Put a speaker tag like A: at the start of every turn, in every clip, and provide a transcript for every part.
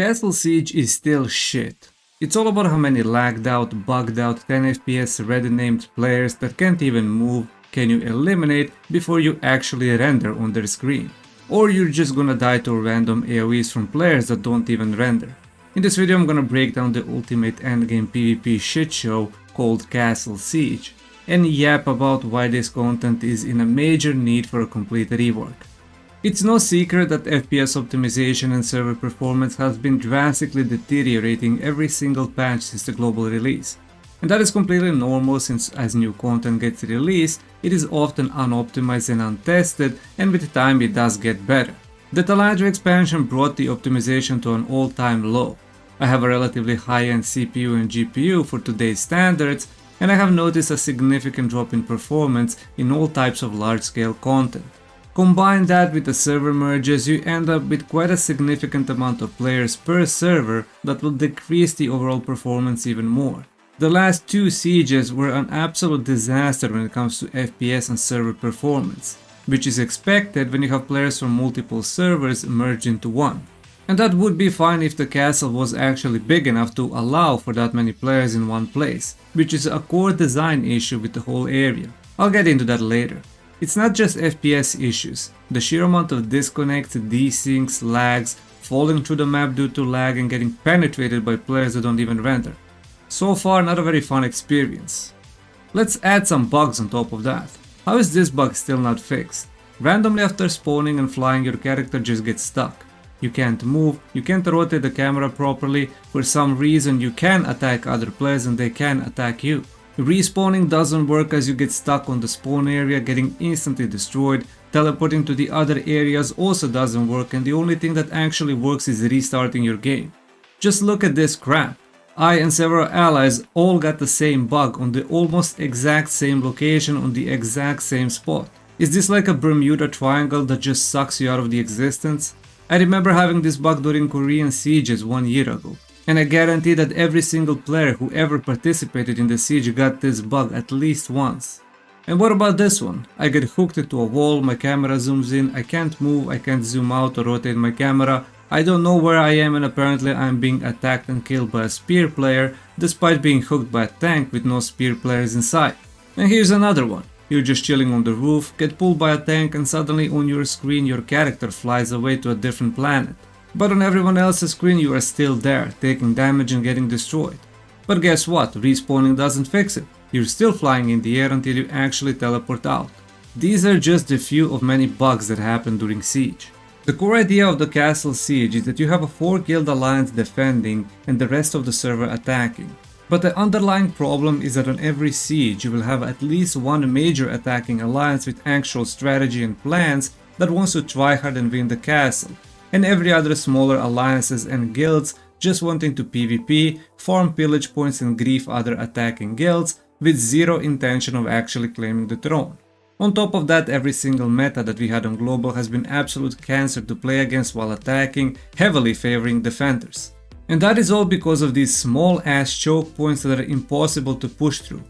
A: Castle Siege is still shit. It's all about how many lagged out, bugged out 10 FPS ready named players that can't even move can you eliminate before you actually render on their screen. Or you're just gonna die to random AoEs from players that don't even render. In this video I'm gonna break down the ultimate endgame PvP shitshow called Castle Siege, and yap about why this content is in a major need for a complete rework. It's no secret that FPS optimization and server performance has been drastically deteriorating every single patch since the global release. And that is completely normal since as new content gets released, it is often unoptimized and untested, and with time it does get better. The Taladro expansion brought the optimization to an all-time low. I have a relatively high-end CPU and GPU for today's standards, and I have noticed a significant drop in performance in all types of large-scale content. Combine that with the server merges, you end up with quite a significant amount of players per server that will decrease the overall performance even more. The last two sieges were an absolute disaster when it comes to FPS and server performance, which is expected when you have players from multiple servers merged into one. And that would be fine if the castle was actually big enough to allow for that many players in one place, which is a core design issue with the whole area. I'll get into that later. It's not just FPS issues. The sheer amount of disconnects, desyncs, lags, falling through the map due to lag and getting penetrated by players that don't even render. So far, not a very fun experience. Let's add some bugs on top of that. How is this bug still not fixed? Randomly after spawning and flying, your character just gets stuck. You can't move, you can't rotate the camera properly, for some reason you can attack other players and they can attack you. Respawning doesn't work as you get stuck on the spawn area, getting instantly destroyed. Teleporting to the other areas also doesn't work, and the only thing that actually works is restarting your game. Just look at this crap. I and several allies all got the same bug on the almost exact same location on the exact same spot. Is this like a Bermuda Triangle that just sucks you out of the existence? I remember having this bug during Korean sieges 1 year ago. And I guarantee that every single player who ever participated in the siege got this bug at least once. And what about this one? I get hooked into a wall, my camera zooms in, I can't move, I can't zoom out or rotate my camera, I don't know where I am, and apparently I'm being attacked and killed by a spear player despite being hooked by a tank with no spear players inside. And here's another one. You're just chilling on the roof, get pulled by a tank, and suddenly on your screen your character flies away to a different planet. But on everyone else's screen you are still there, taking damage and getting destroyed. But guess what, respawning doesn't fix it. You're still flying in the air until you actually teleport out. These are just a few of many bugs that happen during Siege. The core idea of the Castle Siege is that you have a 4-guild alliance defending and the rest of the server attacking. But the underlying problem is that on every siege you will have at least one major attacking alliance with actual strategy and plans that wants to try hard and win the castle, and every other smaller alliances and guilds just wanting to PvP, farm pillage points and grief other attacking guilds with zero intention of actually claiming the throne. On top of that, every single meta that we had on global has been absolute cancer to play against while attacking, heavily favoring defenders. And that is all because of these small ass choke points that are impossible to push through.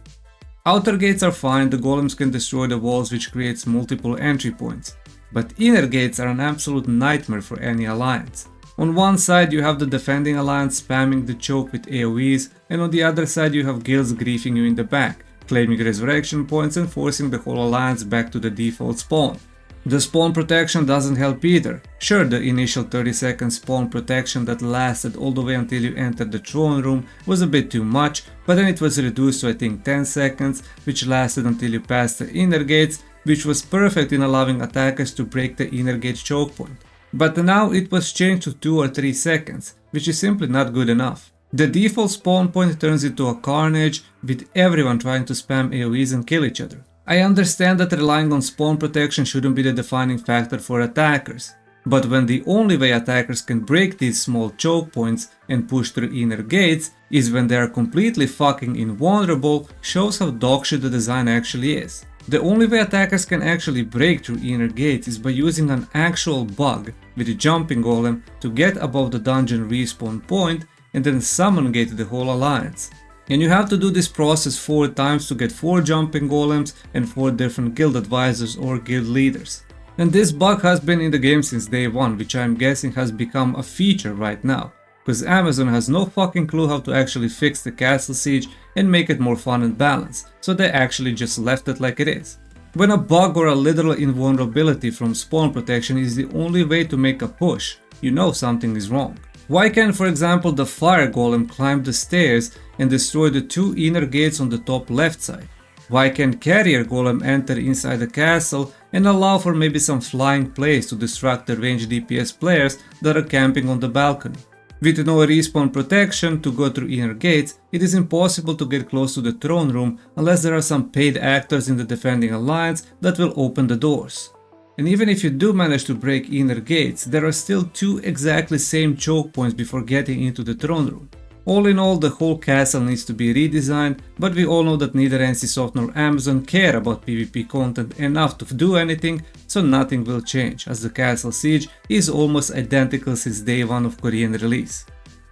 A: Outer gates are fine, the golems can destroy the walls, which creates multiple entry points. But inner gates are an absolute nightmare for any alliance. On one side you have the defending alliance spamming the choke with AoEs, and on the other side you have guilds griefing you in the back, claiming resurrection points and forcing the whole alliance back to the default spawn. The spawn protection doesn't help either. Sure, the initial 30-second spawn protection that lasted all the way until you entered the throne room was a bit too much, but then it was reduced to I think 10 seconds, which lasted until you passed the inner gates, which was perfect in allowing attackers to break the inner gate choke point. But now it was changed to 2 or 3 seconds, which is simply not good enough. The default spawn point turns into a carnage with everyone trying to spam AoEs and kill each other. I understand that relying on spawn protection shouldn't be the defining factor for attackers, but when the only way attackers can break these small choke points and push through inner gates is when they are completely fucking invulnerable, shows how dogshit the design actually is. The only way attackers can actually break through inner gates is by using an actual bug with a jumping golem to get above the dungeon respawn point and then summon gate the whole alliance. And you have to do this process 4 times to get 4 jumping golems and 4 different guild advisors or guild leaders. And this bug has been in the game since day 1, which I am guessing has become a feature right now. because Amazon has no fucking clue how to actually fix the castle siege and make it more fun and balanced, so they actually just left it like it is. When a bug or a literal invulnerability from spawn protection is the only way to make a push, you know something is wrong. Why can't, for example, the fire golem climb the stairs and destroy the 2 inner gates on the top left side? Why can't carrier golem enter inside the castle and allow for maybe some flying plays to distract the ranged DPS players that are camping on the balcony? With no respawn protection to go through inner gates, it is impossible to get close to the throne room unless there are some paid actors in the defending alliance that will open the doors. And even if you do manage to break inner gates, there are still 2 exactly same choke points before getting into the throne room. All in all, the whole castle needs to be redesigned, but we all know that neither NCSoft nor Amazon care about PvP content enough to do anything, so nothing will change, as the castle siege is almost identical since day 1 of Korean release.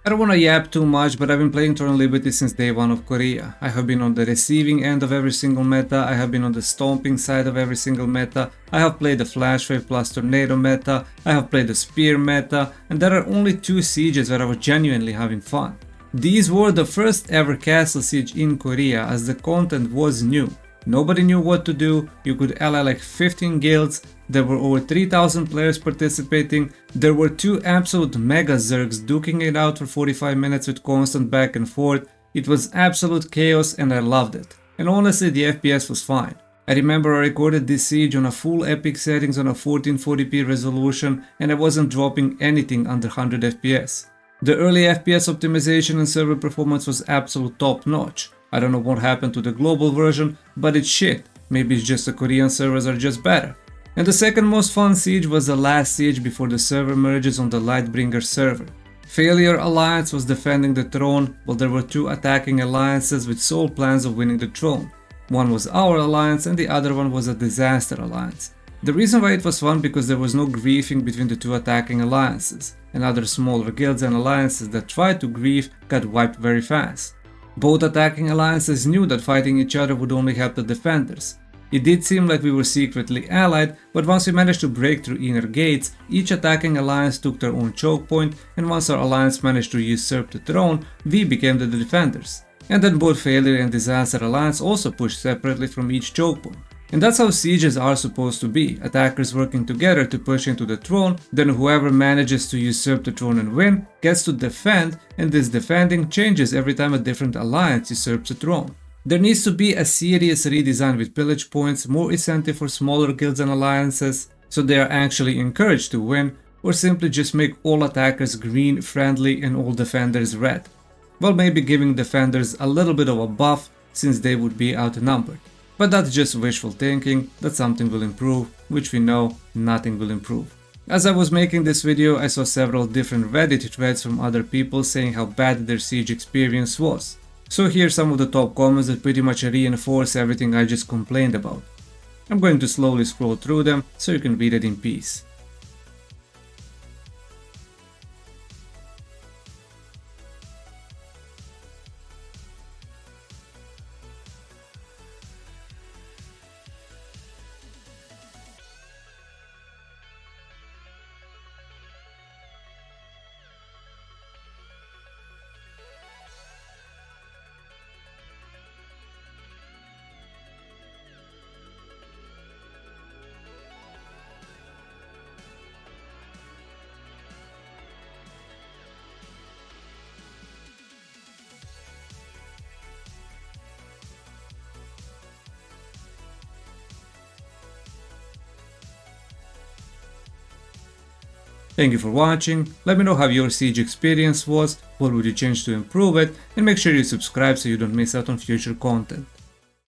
A: I don't wanna yap too much, but I've been playing Throne Liberty since day 1 of Korea. I have been on the receiving end of every single meta, I have been on the stomping side of every single meta, I have played the Flash Wave plus Tornado meta, I have played the Spear meta, and there are only 2 sieges where I was genuinely having fun. These were the first ever castle siege in Korea, as the content was new. Nobody knew what to do, you could ally like 15 guilds, there were over 3000 players participating, there were 2 absolute mega zergs duking it out for 45 minutes with constant back and forth. It was absolute chaos and I loved it. And honestly, the FPS was fine. I remember I recorded this siege on a full epic settings on a 1440p resolution and I wasn't dropping anything under 100 FPS. The early FPS optimization and server performance was absolute top notch. I don't know what happened to the global version, but it's shit. Maybe it's just the Korean servers are just better. And the second most fun siege was the last siege before the server merges on the Lightbringer server. Failure Alliance was defending the throne, while there were 2 attacking alliances with sole plans of winning the throne. One was our alliance and the other one was a Disaster Alliance. The reason why it was fun because there was no griefing between the 2 attacking alliances, and other smaller guilds and alliances that tried to grief got wiped very fast. Both attacking alliances knew that fighting each other would only help the defenders. It did seem like we were secretly allied, but once we managed to break through inner gates, each attacking alliance took their own choke point, and once our alliance managed to usurp the throne, we became the defenders. And then both Failure and Disaster Alliance also pushed separately from each choke point. And that's how sieges are supposed to be, attackers working together to push into the throne, then whoever manages to usurp the throne and win gets to defend, and this defending changes every time a different alliance usurps the throne. There needs to be a serious redesign with pillage points, more incentive for smaller guilds and alliances, so they are actually encouraged to win, or simply just make all attackers green friendly and all defenders red. Well, maybe giving defenders a little bit of a buff since they would be outnumbered. But that's just wishful thinking, that something will improve, which we know nothing will improve. As I was making this video, I saw several different Reddit threads from other people saying how bad their siege experience was. So here's some of the top comments that pretty much reinforce everything I just complained about. I'm going to slowly scroll through them so you can read it in peace. Thank you for watching, let me know how your siege experience was, what would you change to improve it, and make sure you subscribe so you don't miss out on future content.